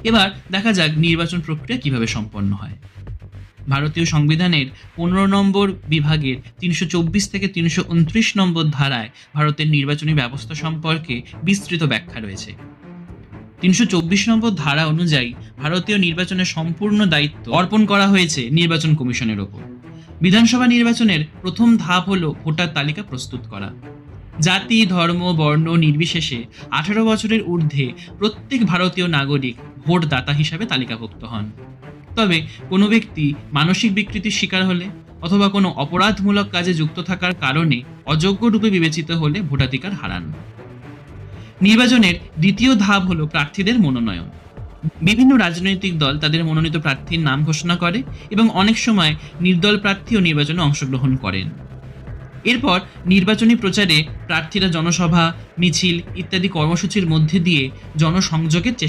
এবার দেখা যাক নির্বাচন প্রক্রিয়া কিভাবে সম্পন্ন হয়। ভারতীয় সংবিধানের ১৫ নম্বর বিভাগের ৩২৪ থেকে ৩২৯ নম্বর ধারায় ভারতের নির্বাচনী ব্যবস্থা সম্পর্কে বিস্তৃত ব্যাখ্যা রয়েছে। ৩২৪ নম্বর ধারা অনুযায়ী ভারতীয় নির্বাচনের সম্পূর্ণ দায়িত্ব অর্পণ করা হয়েছে নির্বাচন কমিশনের ওপর। বিধানসভা নির্বাচনের প্রথম ধাপ হল ভোটার তালিকা প্রস্তুত করা। জাতি, ধর্ম, বর্ণ নির্বিশেষে ১৮ বছরের ঊর্ধ্বে প্রত্যেক ভারতীয় নাগরিক ভোটদাতা হিসাবে তালিকাভুক্ত হন। তবে কোনো ব্যক্তি মানসিক বিকৃতির শিকার হলে অথবা কোনো অপরাধমূলক কাজে যুক্ত থাকার কারণে অযোগ্য রূপে বিবেচিত হলে ভোটাধিকার হারান। নির্বাচনের দ্বিতীয় ধাপ হলো প্রার্থীদের মনোনয়ন। বিভিন্ন রাজনৈতিক দল তাদের মনোনীত প্রার্থীর নাম ঘোষণা করে এবং অনেক সময় নির্দল প্রার্থীও নির্বাচনে অংশগ্রহণ করেন। এরপর নির্বাচনী প্রচারে প্রার্থীরা জনসভা, মিছিল ইত্যাদি কর্মসূচির মধ্যে দিয়ে জনসংযোগের চেষ্টা